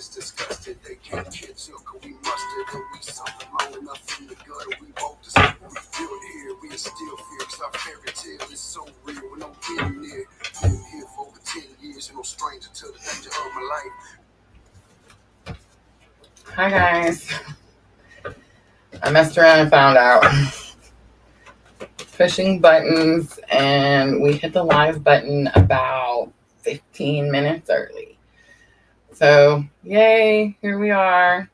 is disgusted. They can't catch up, cause we mustard. And we suffer long enough in the gutter. We both deserve we feel here. We are still fear, cause our fairy tale is so real. When I'm getting there, been here for over 10 years, and no stranger to the danger of my life. Hi guys. I messed around and found out. Pushing buttons, and we hit the live button about 15 minutes early. So, yay, here we are.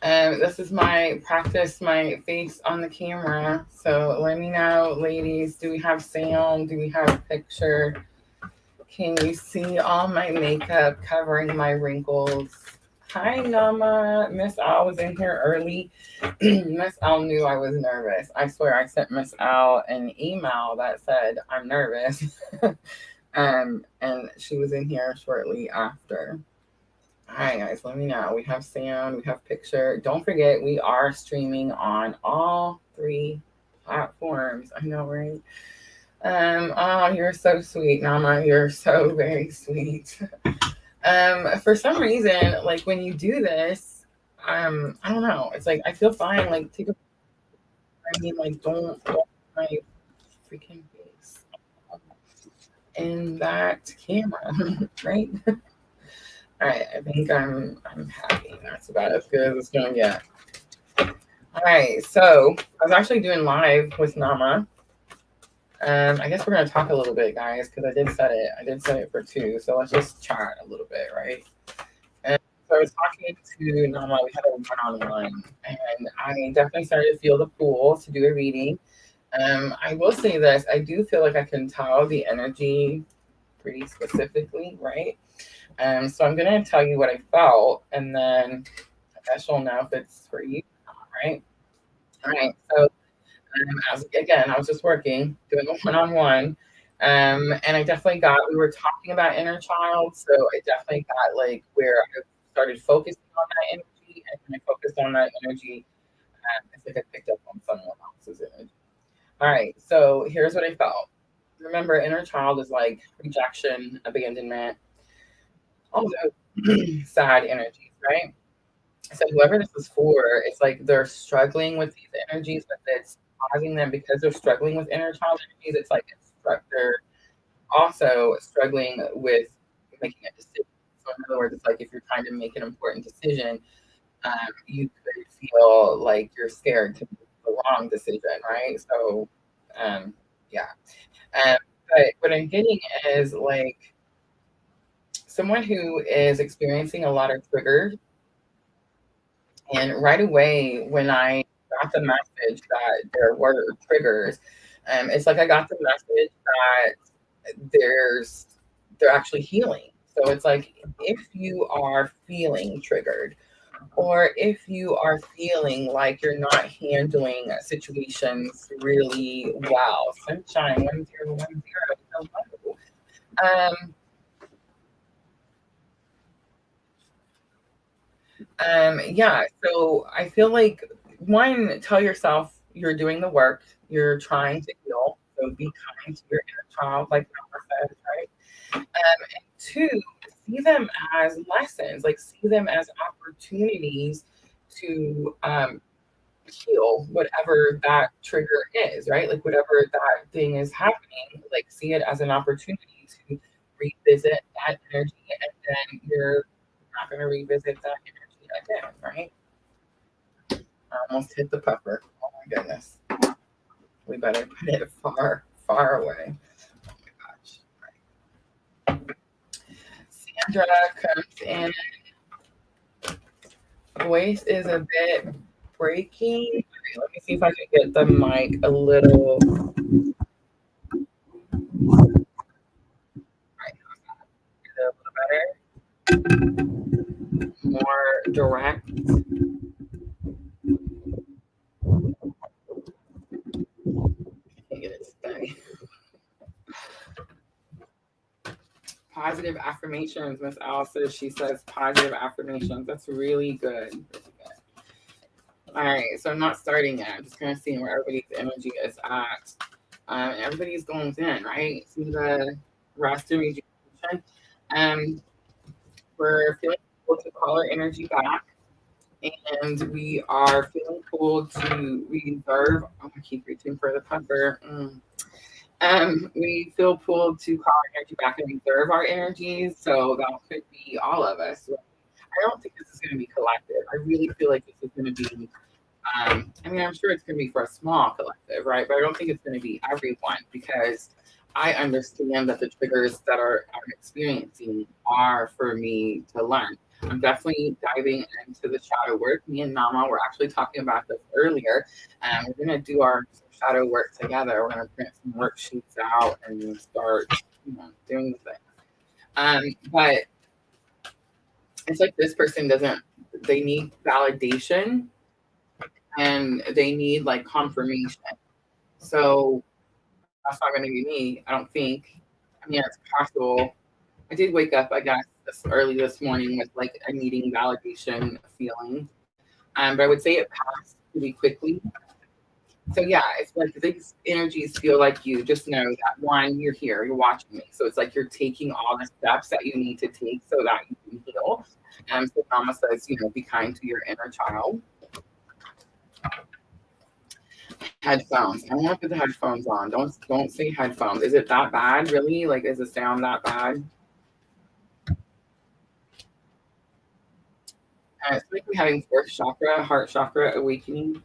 This is my practice, my face on the camera. So let me know, ladies, do we have sound? Do we have a picture? Can you see all my makeup covering my wrinkles? Hi, Nama. Miss Al was in here early. Miss Al knew I was nervous. I swear I sent Miss Al an email that said, I'm nervous. And she was in here shortly after. All right, guys, let me know. We have sound, we have picture. Don't forget, we are streaming on all 3 platforms. I know, right? Oh, you're so sweet, Nama. You're so very sweet. For some reason, like when you do this, I don't know. It's like I feel fine. Like take a. I mean, like don't my freaking face in that camera, right? All right, I think I'm happy. That's about as good as it's gonna get. All right, so I was actually doing live with Nama. I guess we're gonna talk a little bit, guys, because I did set it for 2. So let's just chat a little bit, right? And so I was talking to Nama. We had a one-on-one, and I definitely started to feel the pull to do a reading. I will say this: I do feel like I can tell the energy pretty specifically, right? So I'm gonna tell you what I felt, and then I guess you'll know if it's for you, right? All right. So. I was just working, doing a one-on-one. And I definitely we were talking about inner child. So I definitely got like where I started focusing on that energy. And when I focused on that energy, it's like I picked up on someone else's energy. All right. So here's what I felt. Remember, inner child is like rejection, abandonment, all those sad energies, right? So whoever this is for, it's like they're struggling with these energies, but it's causing them because they're struggling with inner child energies. It's like they're also struggling with making a decision. So in other words, it's like if you're trying to make an important decision, you could feel like you're scared to make the wrong decision, right? So, yeah. But what I'm getting is like someone who is experiencing a lot of triggers. And right away, when I got the message that there were triggers, it's like I got the message that they're actually healing. So it's like if you are feeling triggered, or if you are feeling like you're not handling situations really well, sunshine 1010. Hello. Yeah, so I feel like one, tell yourself you're doing the work, you're trying to heal. So be kind to your inner child, like Mama says, right? And 2, see them as lessons, like see them as opportunities to heal whatever that trigger is, right? Like whatever that thing is happening, like see it as an opportunity to revisit that energy, and then you're not going to revisit that energy again, right? I almost hit the puffer. Oh my goodness. We better put it far, far away. Oh my gosh. Sandra comes in. Voice is a bit breaking. Okay, let me see if I can get the mic a little. A little better. More direct. Can't get it to stay. Positive affirmations. Miss Al says she says positive affirmations. That's really good. Really good. All right, so I'm not starting yet. I'm just kind of seeing where everybody's energy is at. Everybody's going in, right? See the rest of rejuvenation. We're feeling pulled to call our energy back. And we are feeling pulled to reserve. I keep reaching for the puffer. We feel pulled to call our energy back and reserve our energies. So that could be all of us. I don't think this is going to be collective. I really feel like this is going to be, I mean, I'm sure it's going to be for a small collective, right? But I don't think it's going to be everyone because I understand that the triggers that I'm experiencing are for me to learn. I'm definitely diving into the shadow work. Me and Nama were actually talking about this earlier. We're going to do our shadow work together. We're going to print some worksheets out and start, doing the thing. But it's like this person they need validation and they need like confirmation. So that's not going to be me, I don't think. I mean, it's possible. I did wake up, I guess, early this morning with like a needing validation feeling. But I would say it passed pretty quickly. So yeah, it's like these energies feel like you just know that one, you're here, you're watching me. So it's like you're taking all the steps that you need to take so that you can heal. So Mama says, be kind to your inner child. Headphones. I want to put the headphones on. Don't say headphones. Is it that bad, really? Like, is the sound that bad? It's like we're having fourth chakra, heart chakra awakening.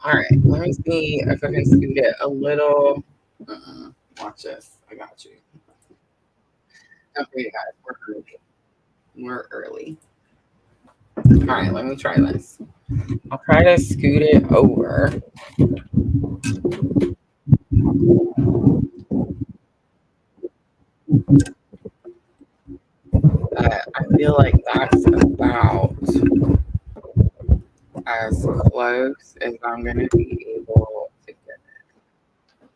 All right, let me see if I can scoot it a little. Watch this. I got you. Okay, guys, we're early. All right, let me try this. I'll try to scoot it over. I feel like that's about as close as I'm going to be able to get it.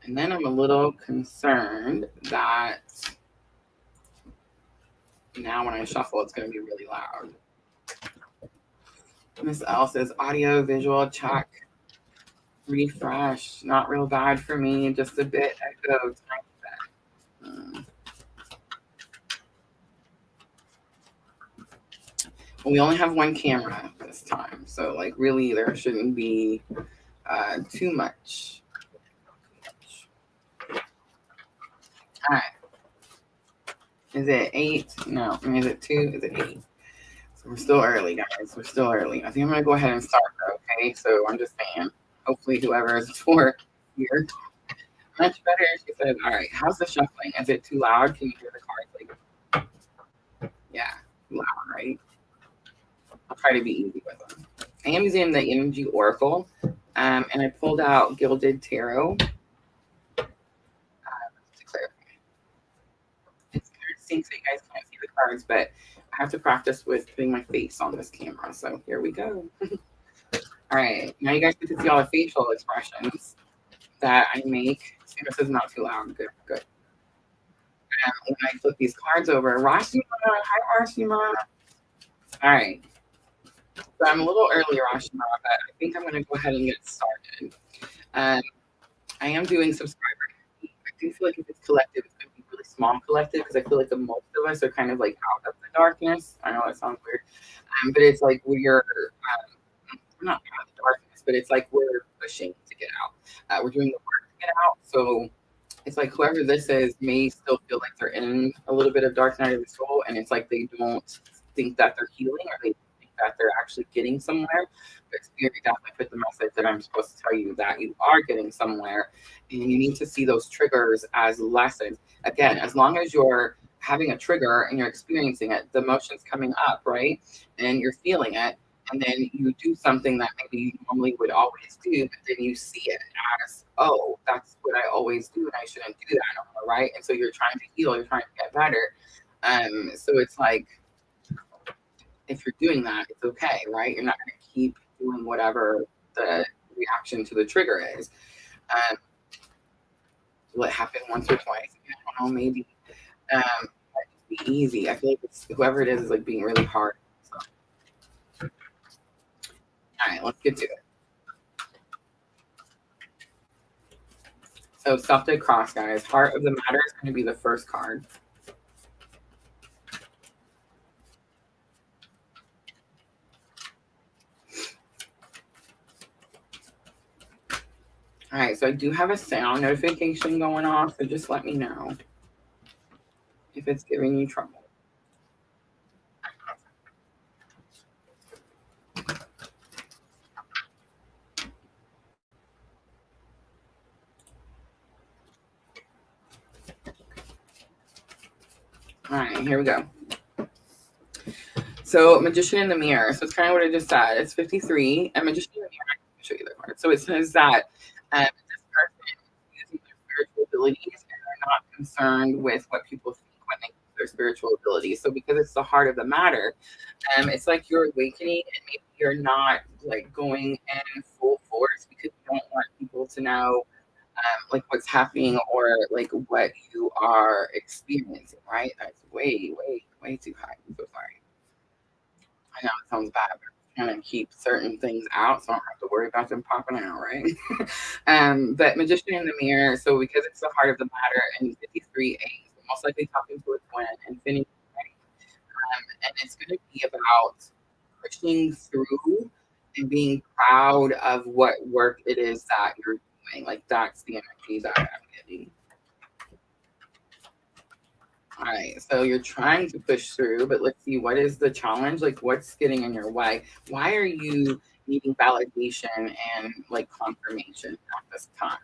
And then I'm a little concerned that now when I shuffle, it's going to be really loud. Miss L says audio, visual, check, refresh. Not real bad for me, just a bit echo. We only have one camera this time, so like really there shouldn't be too much. All right. Is it 8? No. I mean, is it 2? Is it 8? So we're still early, guys. We're still early. I think I'm going to go ahead and start, okay? So I'm just saying, hopefully whoever is for here. Much better. She said, all right, how's the shuffling? Is it too loud? Can you hear the cards? Like, yeah, too loud, right? I'll try to be easy with them. I am using the Energy Oracle, and I pulled out Gilded Tarot. To clarify. It's kind of stinks that you guys can't see the cards, but I have to practice with putting my face on this camera. So here we go. All right, now you guys get to see all the facial expressions that I make. See, this is not too loud. Good. And when I flip these cards over, Rashima, hi Rashima. All right. So I'm a little early, Rashima, but I think I'm going to go ahead and get started. I am doing subscriber. I do feel like if it's collective, it's going to be really small collective because I feel like the most of us are kind of like out of the darkness. I know that sounds weird, but it's like we're not out of the darkness, but it's like we're pushing to get out. We're doing the work to get out. So it's like whoever this is may still feel like they're in a little bit of dark night of the soul, and it's like they don't think that they're healing or they think that they're actually getting somewhere. But Spirit definitely put the message that I'm supposed to tell you that you are getting somewhere, and you need to see those triggers as lessons. Again, as long as you're having a trigger and you're experiencing it, the emotion's coming up, right? And you're feeling it. And then you do something that maybe you normally would always do, but then you see it as, oh, that's what I always do, and I shouldn't do that anymore, right? And so you're trying to heal, you're trying to get better. So it's like, if you're doing that, it's okay, right? You're not going to keep doing whatever the reaction to the trigger is. Will it happen once or twice? I don't know, maybe. Be easy. I feel like whoever it is like being really hard. So. All right, let's get to it. So self-dead cross, guys. Heart of the matter is going to be the first card. All right, so I do have a sound notification going off, so just let me know if it's giving you trouble. All right, here we go. So Magician in the Mirror. So it's kind of what I just said. It's 53. And Magician in the Mirror, I can show you the card. So it says that this person is using their spiritual abilities and they're not concerned with what people think when they use their spiritual abilities. So because it's the heart of the matter, it's like you're awakening and maybe you're not like going in full force because you don't want people to know like what's happening or like what you are experiencing, right? That's way, way, way too high. I'm so sorry. I know it sounds bad, but I'm trying to keep certain things out so I don't have to worry about them popping out, right? But Magician in the Mirror, so because it's the heart of the matter and 53 A's, most likely talking to a twin, infinity, right? And it's going to be about pushing through and being proud of what work it is that you're doing. Like that's the energy that I'm getting. All right, so you're trying to push through, but let's see, what is the challenge? Like, what's getting in your way? Why are you needing validation and like confirmation at this time?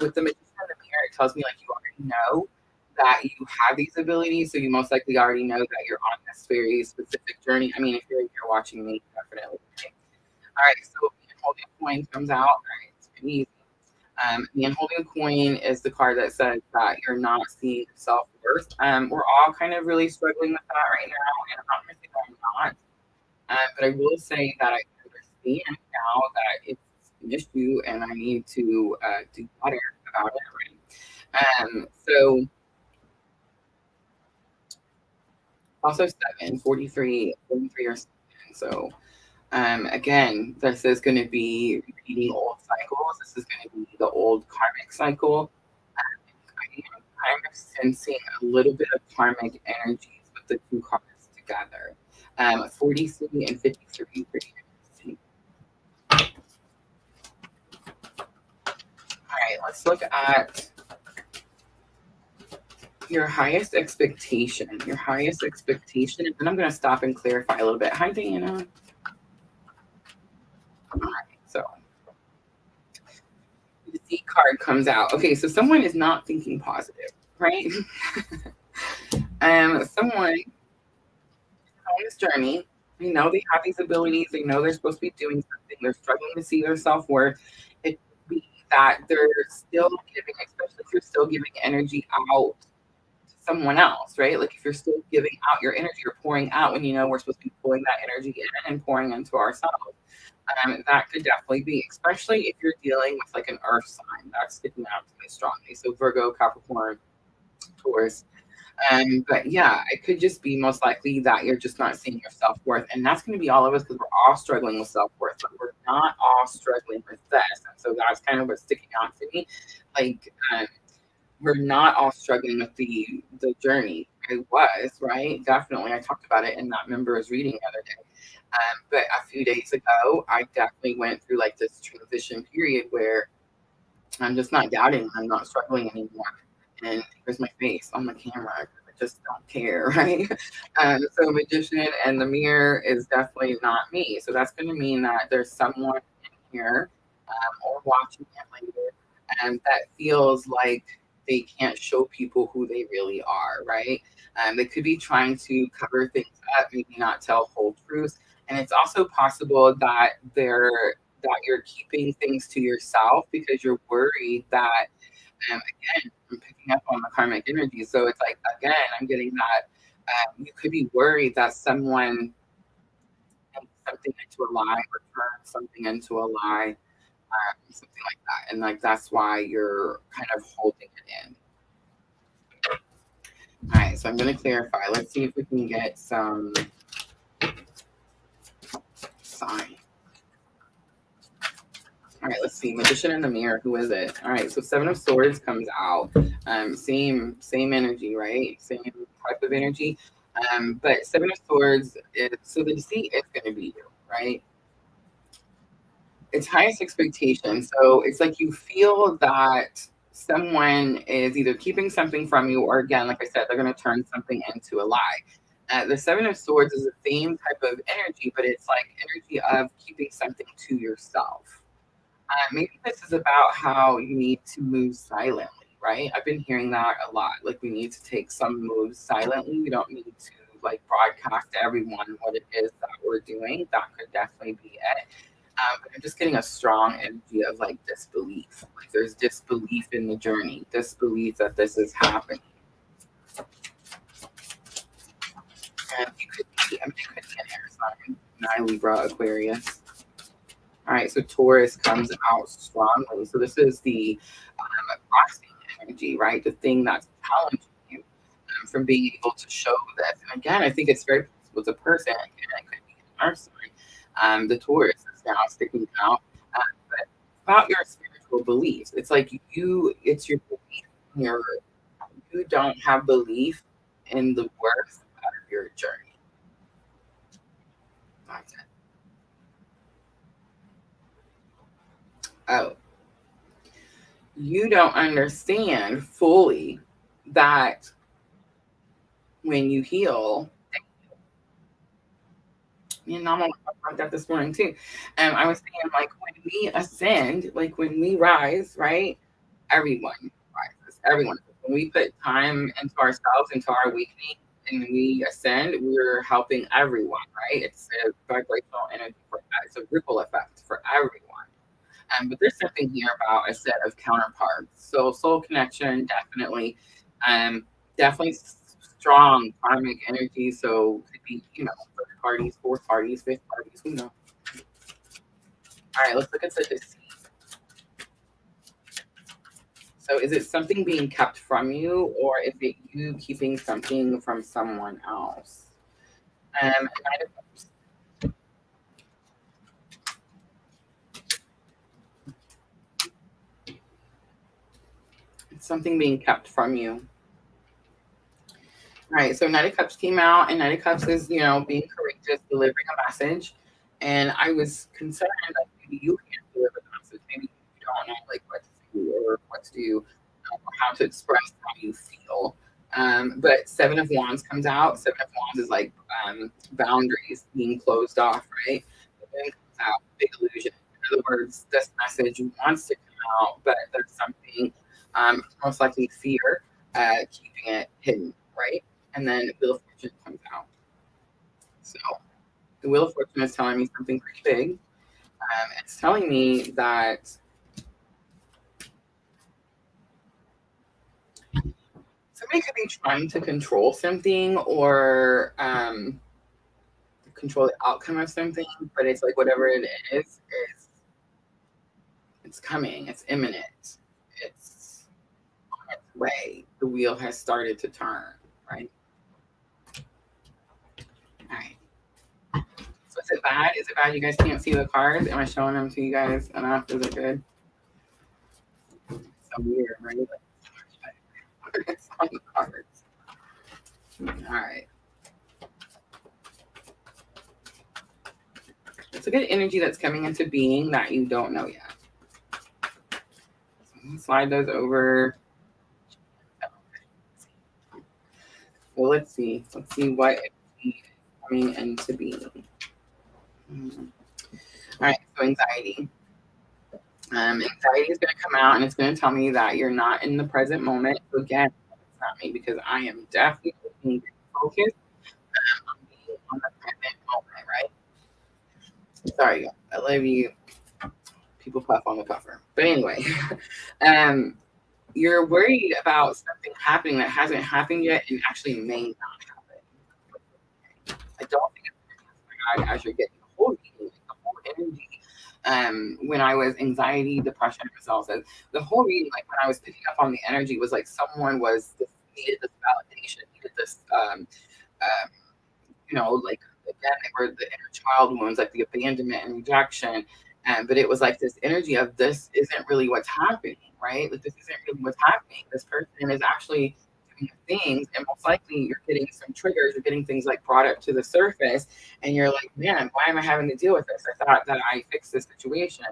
With the Magician in the Mirror, it tells me like you already know that you have these abilities, so you most likely already know that you're on this very specific journey. I mean, if you're watching me, definitely. Okay. All right, so holding a coin comes out. All right, it's pretty easy. The unholding coin is the card that says that you're not seeing self-worth. We're all kind of really struggling with that right now, and I'm not going to say that I'm not. But I will say that I understand now that it's an issue and I need to do better about it, right? So also 43 or 7. So again, this is going to be repeating old cycles. This is going to be the old karmic cycle. I am kind of sensing a little bit of karmic energies with the two cards together. 43 and 53, pretty interesting. All right, let's look at your highest expectation. Your highest expectation, and then I'm going to stop and clarify a little bit. Hi, Diana. All right, so the D card comes out. Okay, so someone is not thinking positive, right? Someone on this journey, they know they have these abilities, they know they're supposed to be doing something, they're struggling to see their self-worth. It could be that they're still giving, especially if you're still giving energy out to someone else, right? Like if you're still giving out your energy, you're pouring out when you know we're supposed to be pulling that energy in and pouring into ourselves. That could definitely be, especially if you're dealing with like an earth sign that's sticking out to me strongly. So Virgo, Capricorn, Taurus. But yeah, it could just be most likely that you're just not seeing your self-worth. And that's going to be all of us because we're all struggling with self-worth, but we're not all struggling with this. And so that's kind of what's sticking out to me. Like, we're not all struggling with the journey. I was, right? Definitely. I talked about it in that members reading the other day. But a few days ago, I definitely went through like this transition period where I'm just not doubting. I'm not struggling anymore. And here's my face on the camera. I just don't care, right? So Magician and the Mirror is definitely not me. So that's going to mean that there's someone in here or watching it later that feels like they can't show people who they really are, right? They could be trying to cover things up, maybe not tell whole truths. And it's also possible that you're keeping things to yourself because you're worried that, again, I'm picking up on the karmic energy. So it's like, again, I'm getting that you could be worried that someone turned something into a lie or turned something into a lie, something like that. And like, that's why you're kind of holding it in. All right, so I'm going to clarify. Let's see if we can get some sign. All right, let's see. Magician in the mirror. Who is it? All right. So Seven of Swords comes out. Same energy, right? Same type of energy. But Seven of Swords is, so the deceit is going to be you, right? It's highest expectation. So it's like you feel that someone is either keeping something from you, or again, like I said, they're going to turn something into a lie. The Seven of Swords is the same type of energy, but it's like energy of keeping something to yourself. Maybe this is about how you need to move silently, right? I've been hearing that a lot. Like we need to take some moves silently. We don't need to like broadcast to everyone what it is that we're doing. That could definitely be it. But I'm just getting a strong energy of like disbelief. Like there's disbelief in the journey, disbelief that this is happening. And you could be, I mean, it could be an air sign, Libra, Aquarius. All right, so Taurus comes out strongly. So this is the boxing energy, right? The thing that's challenging you from being able to show this. And again, I think it's very possible with a person, and it could be an earth sign. The Taurus is now sticking out. But about your spiritual beliefs, it's like it's your belief in you don't have belief in the worth of your journey. That's it. Oh, you don't understand fully that when you heal, and I'm talking about that this morning too. I was saying, like, when we ascend, like when we rise, right? Everyone rises. Everyone. When we put time into ourselves, into our awakening, and we ascend, we're helping everyone, right? It's a vibrational energy it's a ripple effect for everyone. But there's something here about a set of counterparts. So soul connection, definitely, definitely strong karmic energy. So could be, third parties, fourth parties, fifth parties, who knows? All right, let's look at the deceit. So is it something being kept from you, or is it you keeping something from someone else? It's something being kept from you. All right, so Knight of Cups came out, and Knight of Cups is, being courageous, delivering a message. And I was concerned that maybe you can't deliver the message. Maybe you don't know like what to do or what to do, or how to express how you feel. But Seven of Wands comes out. Seven of Wands is like boundaries being closed off, right? But then comes out big illusion. In other words, this message wants to come out, but there's something, most likely fear, keeping it hidden, right? And then Wheel of Fortune comes out. So the Wheel of Fortune is telling me something pretty big. It's telling me that somebody could be trying to control something, or control the outcome of something, but it's like whatever it is, it's coming, it's imminent, it's on its way. The wheel has started to turn, right? All right. So is it bad? Is it bad you guys can't see the cards? Am I showing them to you guys enough? Is it good? So weird, right? It's on the cards. All right. It's a good energy that's coming into being that you don't know yet. So slide those over. Well, let's see. Let's see what is coming into being. All right, so anxiety. Anxiety is going to come out, and it's going to tell me that you're not in the present moment. So again, it's not me, because I am definitely being focused on being on the present moment, right? Sorry, I love you. People puff on the puffer. But anyway, you're worried about something happening that hasn't happened yet and actually may not happen. I don't think it's bad as you're getting the whole reading, the whole energy. When I was anxiety, depression, results, the whole reading, like when I was picking up on the energy, was like someone needed this validation, needed this, like again, they were the inner child wounds, like the abandonment and rejection. But it was like this energy of this isn't really what's happening, right? Like this isn't really what's happening. This person is actually doing things, and most likely you're getting some triggers, you're getting things like brought up to the surface, and you're like, man, why am I having to deal with this? I thought that I fixed this situation.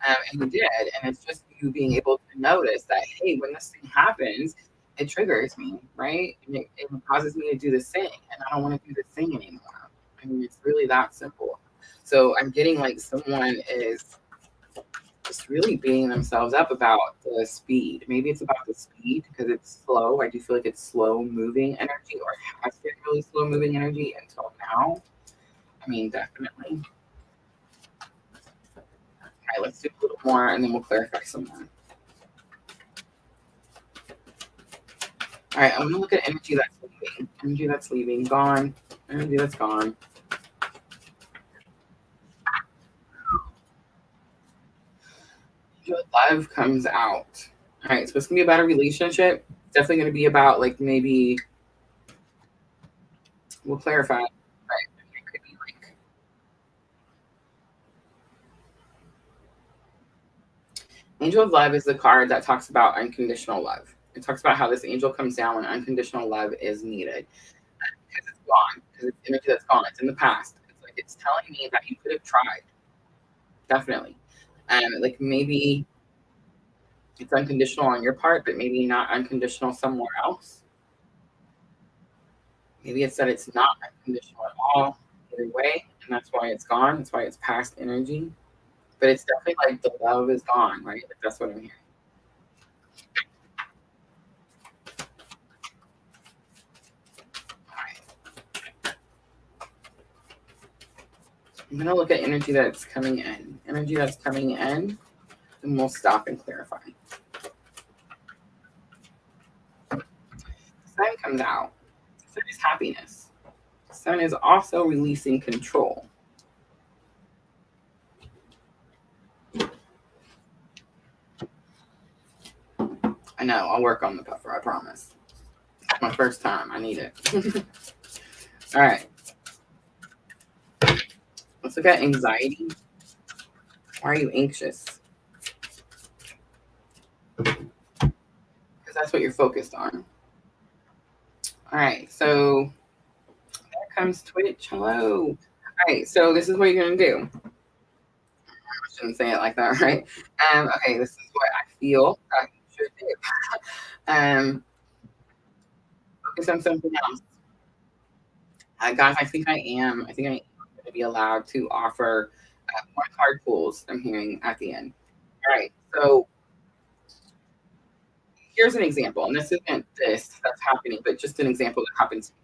And you did. And it's just you being able to notice that, hey, when this thing happens, it triggers me, right? And it causes me to do this thing, and I don't want to do this thing anymore. I mean, it's really that simple. So I'm getting like someone is just really beating themselves up about the speed. Maybe it's about the speed because it's slow. I do feel like it's slow moving energy, or has been really slow moving energy until now. I mean, definitely. All right, let's do a little more and then we'll clarify some more. All right, I'm going to look at energy that's leaving. Energy that's leaving, gone. Energy that's gone. Your love comes out. All right, so it's going to be about a relationship. It's definitely going to be about like maybe, we'll clarify. Right. It could be like, Angel of Love is the card that talks about unconditional love. It talks about how this angel comes down when unconditional love is needed. Because it's gone. Because it's energy that's gone. It's in the past. It's like it's telling me that you could have tried. Definitely. Like maybe it's unconditional on your part, but maybe not unconditional somewhere else. Maybe it's that it's not unconditional at all, either way, and that's why it's gone. That's why it's past energy. But it's definitely like the love is gone, right? Like that's what I'm hearing. All right. I'm gonna look at energy that's coming in. Energy that's coming in, and we'll stop and clarify. Sun comes out. Sun is happiness. Sun is also releasing control. I know, I'll work on the puffer, I promise. It's my first time. I need it. All right. Let's look at anxiety. Why are you anxious? Because that's what you're focused on. All right. So there comes Twitch. Hello. All right. So this is what you're going to do. I shouldn't say it like that, right? Okay. This is what I feel that you should do. Focus on something else. Guys, I think I am going to be allowed to offer more card pools. I'm hearing at the end. All right. So here's an example, and this isn't this that's happening, but just an example that happened to me.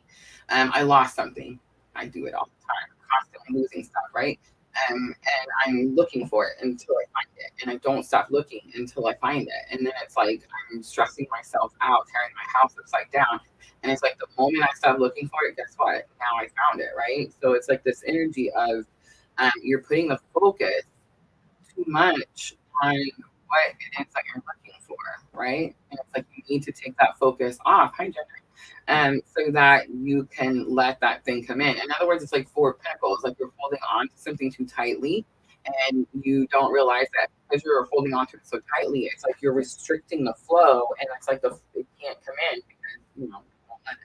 I lost something. I do it all the time, constantly losing stuff, right? And I'm looking for it until I find it, and I don't stop looking until I find it. And then it's like I'm stressing myself out, tearing my house upside down. And it's like the moment I stop looking for it, guess what? Now I found it, right? So it's like this energy of you're putting the focus too much on what it is that you're looking for, right? And it's like you need to take that focus off. Hi, Jennifer. So that you can let that thing come in. In other words, it's like four pentacles, like you're holding on to something too tightly and you don't realize that because you're holding on to it so tightly, it's like you're restricting the flow and it's like it can't come in because, you know, you won't let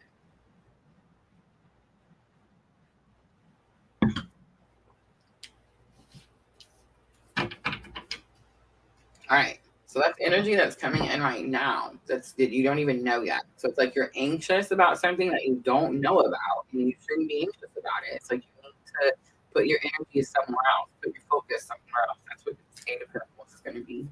it. All right. So that's energy that's coming in right now. That you don't even know yet. So it's like you're anxious about something that you don't know about, and you shouldn't be anxious about it. It's like you need to put your energy somewhere else, put your focus somewhere else. That's what the Eight of Pentacles is going to be.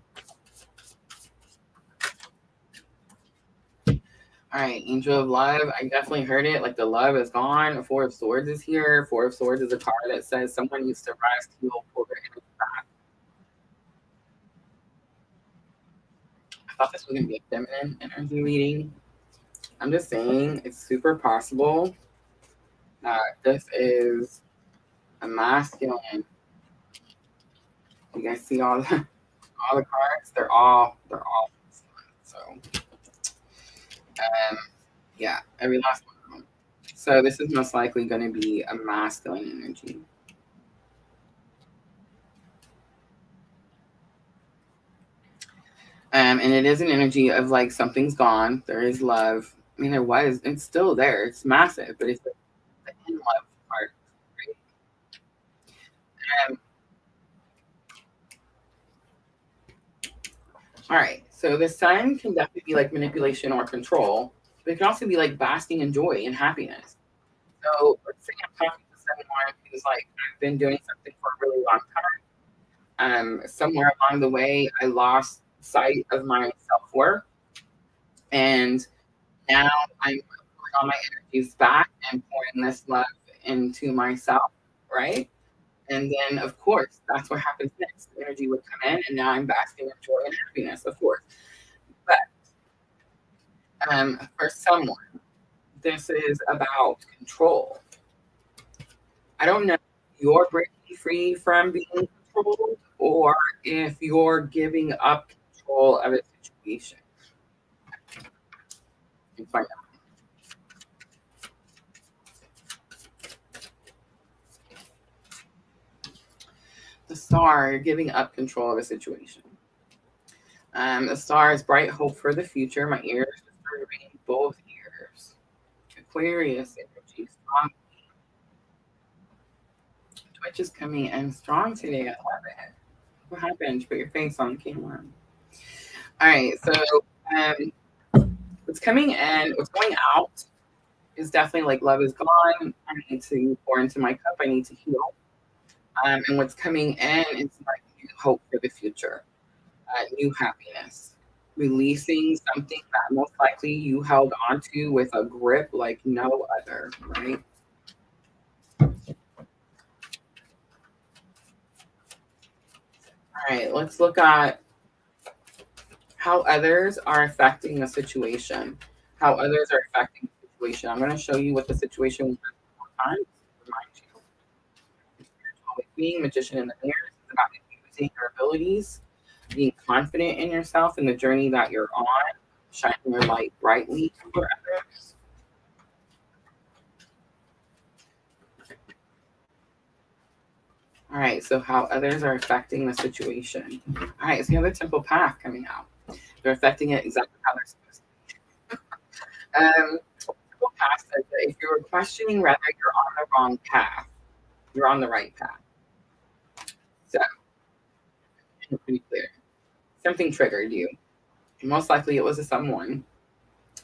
All right, Angel of Love. I definitely heard it. Like the love is gone. Four of Swords is here. Four of Swords is a card that says someone needs to rise to pull their energy back. I thought this was going to be a feminine energy reading. I'm just saying it's super possible that this is a masculine. You guys see all the cards? They're all so yeah, every last one of them. So this is most likely going to be a masculine energy. And it is an energy of like something's gone. There is love. I mean, there was. It's still there. It's massive, but it's the in love part. Right? All right. So the sun can definitely be like manipulation or control, but it can also be like basking in joy and happiness. So let's say I'm talking to someone who's like, I've been doing something for a really long time. Somewhere along the way, I lost sight of my self worth, and now I'm pulling all my energies back and pouring this love into myself, right? And then, of course, that's what happens next. The energy would come in, and now I'm basking in joy and happiness, of course. But for someone, this is about control. I don't know if you're breaking free from being controlled or if you're giving up control of a situation. You find out. The star, you're giving up control of a situation. The star is bright hope for the future. My ears are serving both ears. Aquarius energy strong. Twitch is coming in strong today. I love it. What happened? Put your face on camera. All right, so what's coming in, what's going out is definitely like love is gone. I need to pour into my cup. I need to heal. And what's coming in is like new hope for the future, new happiness, releasing something that most likely you held onto with a grip like no other, right? All right, let's look at how others are affecting the situation. How others are affecting the situation. I'm going to show you what the situation was one more time. Remind you. Being magician in the mirror is about using your abilities, being confident in yourself and the journey that you're on, shining your light brightly for others. All right, so how others are affecting the situation. All right, so you have the temple path coming out. They're affecting it exactly how they're supposed to. Temple path says that if you're questioning whether you're on the wrong path, you're on the right path. So, it's pretty clear. Something triggered you. Most likely it was a someone,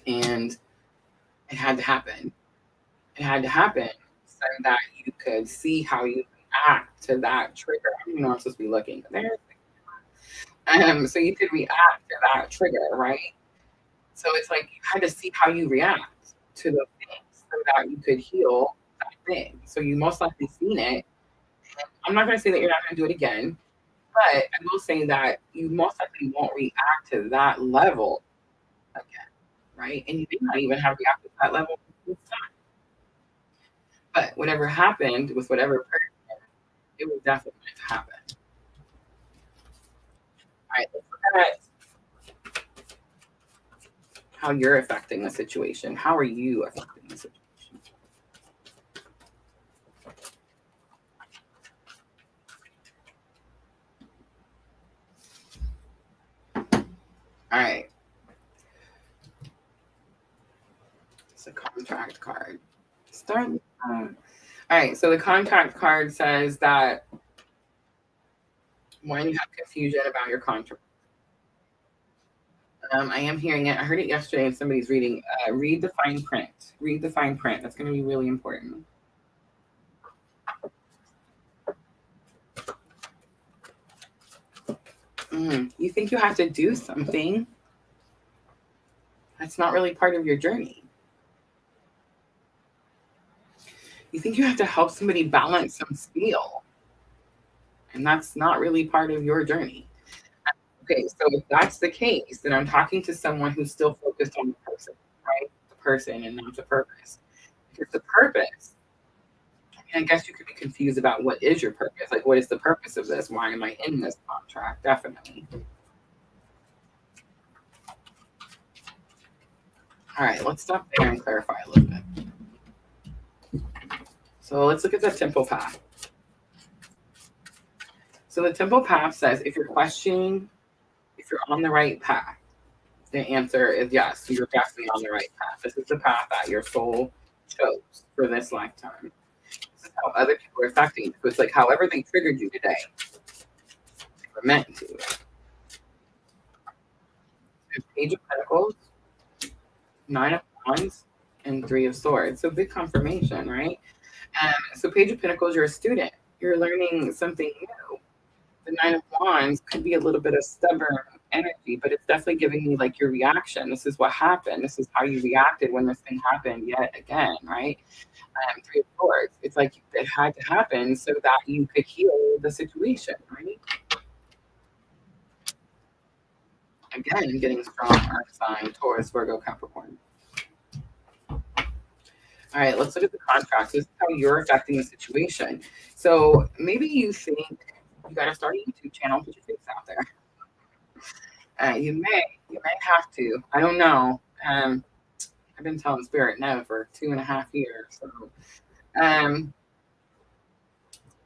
and it had to happen. It had to happen so that you could see how you react to that trigger. I don't even know I'm supposed to be looking. So you could react to that trigger, right? So it's like you had to see how you react to the things so that you could heal that thing. So you most likely seen it. I'm not going to say that you're not going to do it again, but I will say that you most likely won't react to that level again, right? And you may not even have reacted to that level this time. But whatever happened with whatever person, it was definitely going to happen. All right, let's look at how you're affecting the situation. How are you affecting the situation? All right. It's a contract card. Start. All right. So the contract card says that when you have confusion about your contract, I am hearing it. I heard it yesterday in somebody's reading. Read the fine print. Read the fine print. That's going to be really important. You think you have to do something that's not really part of your journey. You think you have to help somebody balance some scale, and that's not really part of your journey. Okay, so if that's the case, then I'm talking to someone who's still focused on the person, right? The person and not the purpose. Because the purpose, I guess you could be confused about what is your purpose. Like, what is the purpose of this? Why am I in this contract? Definitely. All right, let's stop there and clarify a little bit. So let's look at the temple path. So the temple path says if you're questioning if you're on the right path. The answer is yes, you're definitely on the right path. This is the path that your soul chose for this lifetime. This is how other people are affecting you. So it's like however they triggered you today, they were meant to. There's Page of Pentacles, Nine of Wands, and Three of Swords. So big confirmation, right? So Page of Pentacles, you're a student. You're learning something new. The Nine of Wands could be a little bit of stubborn energy, but it's definitely giving me like your reaction. This is what happened. This is how you reacted when this thing happened yet again, right? Three of Swords. It's like it had to happen so that you could heal the situation, right? Again, getting strong earth sign, Taurus, Virgo, Capricorn. All right, let's look at the contrast. This is how you're affecting the situation. So maybe you think you got to start a YouTube channel, put your face out there. You may have to. I don't know. I've been telling Spirit no for 2.5 years. So,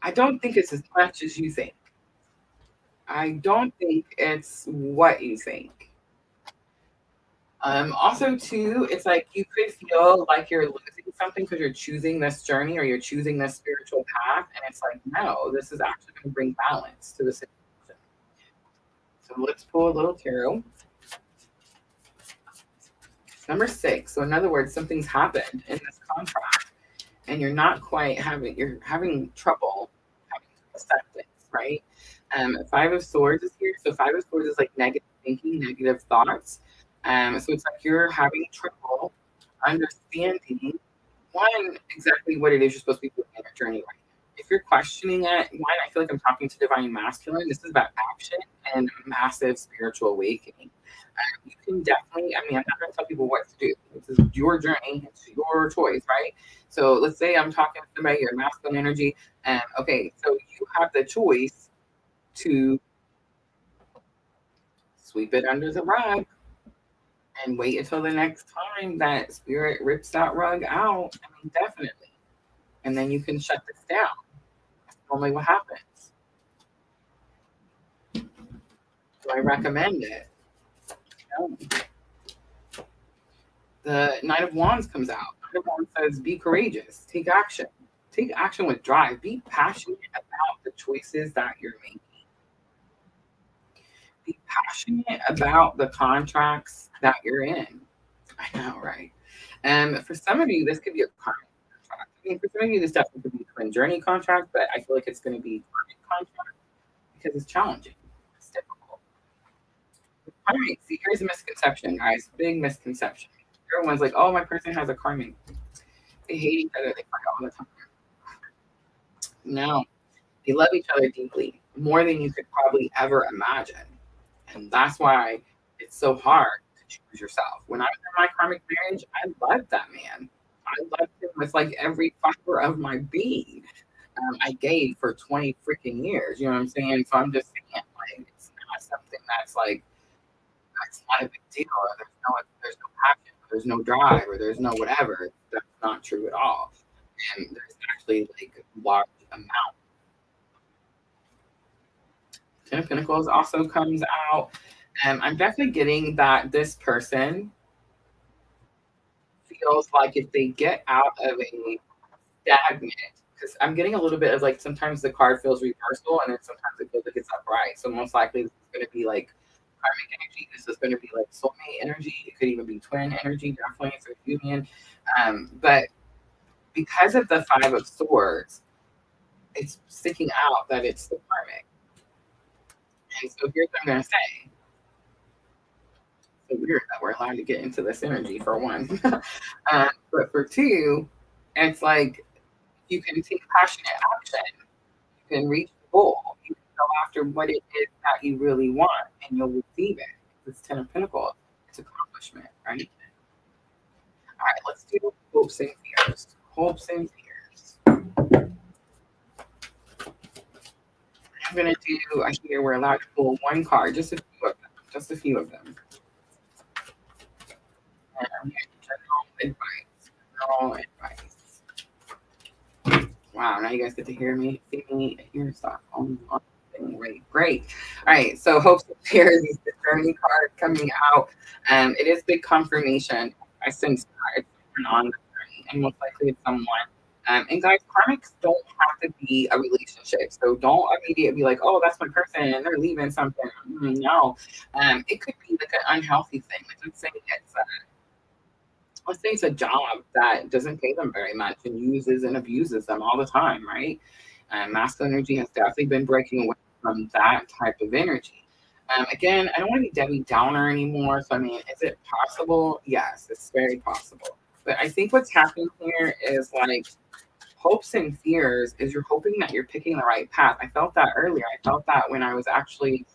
I don't think it's as much as you think. I don't think it's what you think. Also, too, it's like you could feel like you're losing something because you're choosing this journey or you're choosing this spiritual path, and it's like, no, this is actually going to bring balance to the situation. So let's pull a little tarot. Number 6. So in other words, something's happened in this contract, and you're having trouble having acceptance, right? 5 of Swords is here. So 5 of Swords is like negative thinking, negative thoughts. So it's like you're having trouble understanding exactly what it is you're supposed to be doing in your journey right now. If you're questioning it, I feel like I'm talking to divine masculine. This is about action and massive spiritual awakening. You can definitely, I'm not going to tell people what to do. This is your journey. It's your choice, right? So let's say I'm talking to somebody, your masculine energy. Okay, so you have the choice to sweep it under the rug and wait until the next time that spirit rips that rug out. Definitely. And then you can shut this down. That's normally what happens. Do I recommend it? No. The Knight of Wands comes out. Knight of Wands says, be courageous. Take action. Take action with drive. Be passionate about the choices that you're making. Be passionate about the contracts that you're in. I know, right? For some of you, this could be a karmic contract. For some of you, this definitely could be a twin journey contract, but I feel like it's going to be karmic contract because it's challenging. It's difficult. All right, see, here's a misconception, guys. Big misconception. Everyone's like, oh, my person has a karmic. They hate each other. They fight all the time. No, they love each other deeply, more than you could probably ever imagine. And that's why it's so hard to choose yourself. When I was in my karmic marriage, I loved that man. I loved him with like every fiber of my being. I gave for 20 freaking years. You know what I'm saying? So I'm just saying, like, it's not something that's like, that's not a big deal. There's no passion, or there's no drive, or there's no whatever. That's not true at all. And there's actually like a large amount. Ten of Pentacles also comes out. I'm definitely getting that this person feels like if they get out of a stagnant, because I'm getting a little bit of like sometimes the card feels reversal and then sometimes it feels like it's upright. So most likely this is going to be like karmic energy. This is going to be like soulmate energy. It could even be twin energy, definitely for union. But because of the 5 of Swords, it's sticking out that it's the karmic. And so here's what I'm going to say. It's so weird that we're allowed to get into this energy for one. But for 2, it's like you can take passionate action. You can reach the goal. You can go after what it is that you really want, and you'll receive it. It's 10 of Pentacles. It's accomplishment, right? All right, let's do hopes and fears. Hopes and fears. I'm going to do, I hear we're allowed to pull one card, just a few of them. Just a few of them. And I'm getting general advice. Wow, now you guys get to hear me, see me, hear stuff on everything. Great. All right. So hopes and fears is the journey card coming out. It is big confirmation. I sense that it's someone on the journey, and most likely it's someone. And guys, karmics don't have to be a relationship. So don't immediately be like, oh, that's my person and they're leaving something. No. It could be like an unhealthy thing. Like let's say it's a job that doesn't pay them very much and uses and abuses them all the time, right? Masculine energy has definitely been breaking away from that type of energy. Again, I don't want to be Debbie Downer anymore. So, I mean, is it possible? Yes, it's very possible. But I think what's happening here is like hopes and fears is you're hoping that you're picking the right path. I felt that earlier. I felt that when I was actually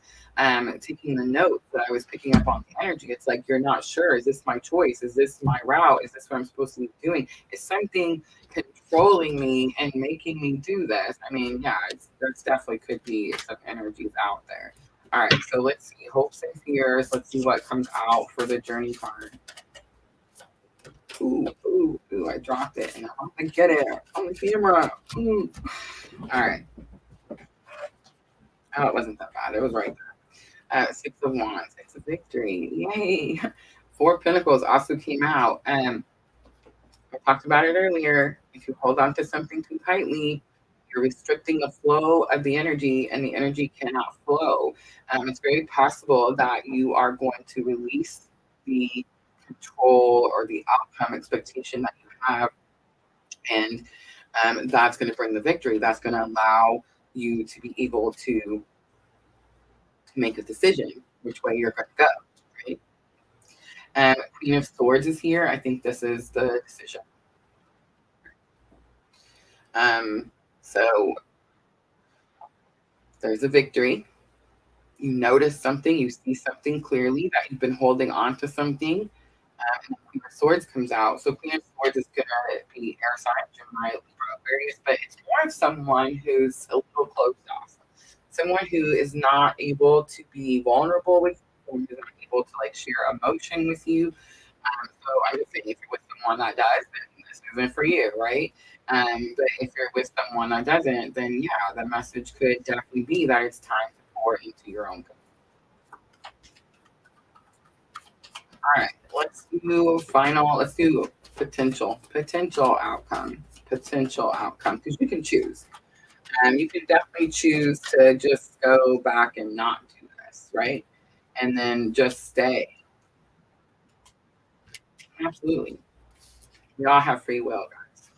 taking the notes that I was picking up on the energy. It's like you're not sure. Is this my choice? Is this my route? Is this what I'm supposed to be doing? Is something controlling me and making me do this? I mean, yeah, there's definitely could be some energies out there. All right, so let's see. Hopes and fears. Let's see what comes out for the journey card. Ooh, I dropped it and I want to get it on the camera. All right. Oh, it wasn't that bad. It was right there. Six of Wands. It's a victory. Yay. Four of Pentacles also came out. I talked about it earlier. If you hold on to something too tightly, you're restricting the flow of the energy and the energy cannot flow. It's very possible that you are going to release the control or the outcome expectation that you have. And that's going to bring the victory. That's going to allow you to be able to make a decision which way you're going to go, right? Queen of Swords is here. I think this is the decision. So there's a victory. You notice something, you see something clearly that you've been holding on to something. And Queen of Swords comes out. So Queen of Swords is going to be air sign, Gemini, Libra, Aquarius, but it's more of someone who's a little closed off. Someone who is not able to be vulnerable with you, who's not able to like share emotion with you. So I'm just saying, if you're with someone that does, then this isn't for you, right? But if you're with someone that doesn't, then yeah, the message could definitely be that it's time to pour into your own cup. All right, let's do potential outcome, because you can choose. You can definitely choose to just go back and not do this, right? And then just stay. Absolutely. We all have free will, guys.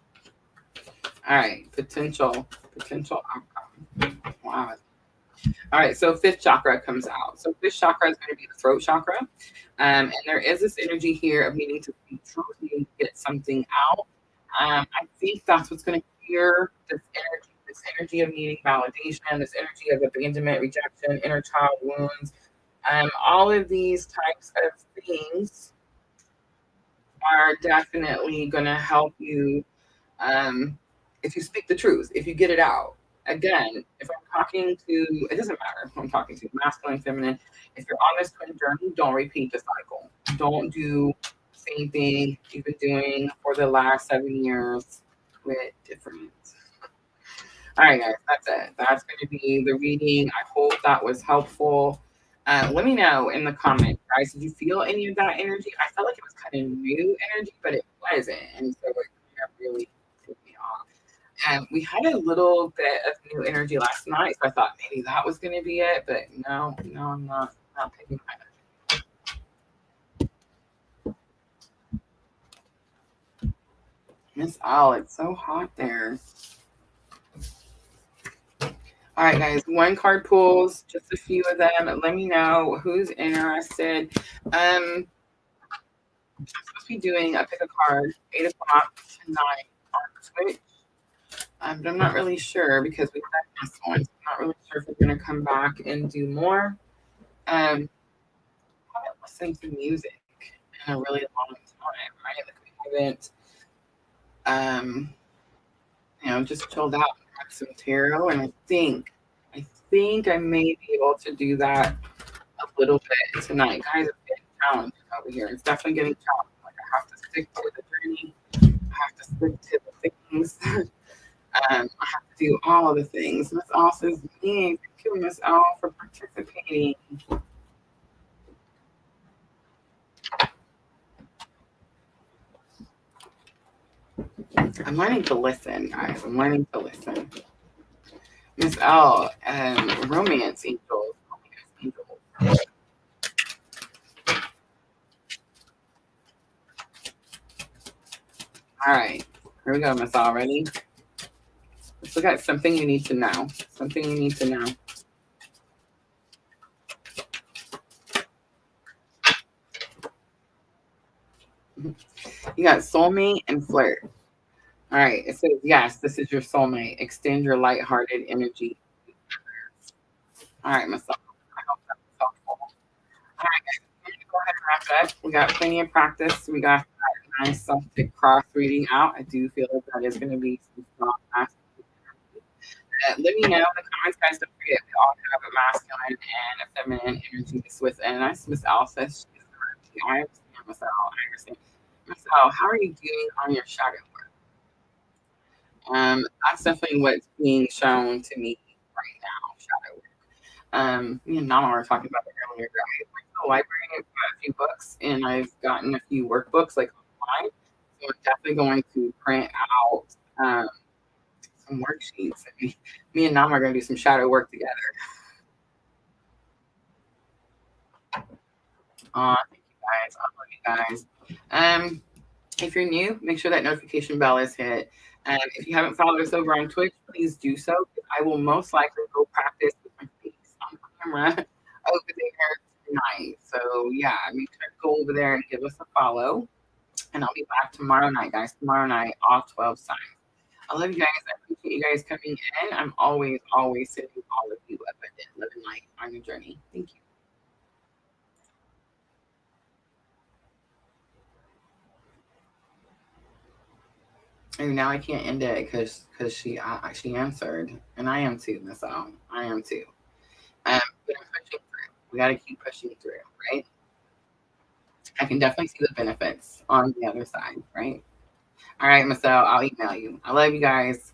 All right, potential outcome. Wow. All right, so fifth chakra comes out. So fifth chakra is going to be the throat chakra. And there is this energy here of needing to speak truth, needing to get something out. I think that's what's going to clear this energy of needing validation, this energy of abandonment, rejection, inner child wounds. All of these types of things are definitely going to help you if you speak the truth, if you get it out. Again, if I'm talking to, it doesn't matter who I'm talking to, masculine, feminine. If you're on this twin journey, don't repeat the cycle. Don't do the same thing you've been doing for the last 7 years with different. All right, guys, that's it. That's going to be the reading. I hope that was helpful. Let me know in the comments, guys. Did you feel any of that energy? I felt like it was kind of new energy, but it wasn't. And so it really took me off. We had a little bit of new energy last night, so I thought maybe that was going to be it, but no, I'm not picking that up. Miss Al, it's so hot there. All right, guys, one card pulls, just a few of them. Let me know who's interested. I'm supposed to be doing a pick a card 8 o'clock tonight on Twitch. But I'm not really sure because we had this one. So I'm not really sure if we're going to come back and do more. I haven't listened to music in a really long time, right? Like we haven't, just chilled out and had some tarot. And I think I may be able to do that a little bit tonight. Guys, it's getting challenging over here. It's definitely getting challenging. Like I have to stick to the journey. I have to stick to the things. I have to do all of the things. Miss Al says, me, you, Miss L, for participating. I'm learning to listen, guys. I'm learning to listen. Miss L, romance angels. All right, here we go, Miss L. Ready? Let's look at something you need to know. Something you need to know. You got soulmate and flirt. All right, it says, yes, this is your soulmate. Extend your lighthearted energy. All right, Miss L. I hope that was helpful. All right, guys, I'm going to go ahead and wrap it up. We got plenty of practice. We got that nice Celtic cross reading out. I do feel like that is going to be some strong masculine. Let me know in the comments, guys. Don't forget, we all have a masculine and a feminine energy within us. Miss Al says she's correct. I understand, Miss Al. I understand. Miss Al, how are you doing on your shadow work? That's definitely what's being shown to me right now, shadow work. Me and Nana were talking about it earlier. I went to the library and got a few books, and I've gotten a few workbooks like online. So I'm definitely going to print out some worksheets. And me and Nana are going to do some shadow work together. Thank you guys. I love you guys. If you're new, make sure that notification bell is hit. And if you haven't followed us over on Twitch, please do so. I will most likely go practice with my face on camera over there tonight. So yeah, make sure to go over there and give us a follow. And I'll be back tomorrow night, guys. Tomorrow night, all 12 signs. I love you guys. I appreciate you guys coming in. I'm always sending all of you abundant love and light on your journey. Thank you. And now I can't end it because she answered, and I am too, Miss Al. I am too. But I'm pushing through. We got to keep pushing through, right? I can definitely see the benefits on the other side, right? All right, Miss Al, I'll email you. I love you guys.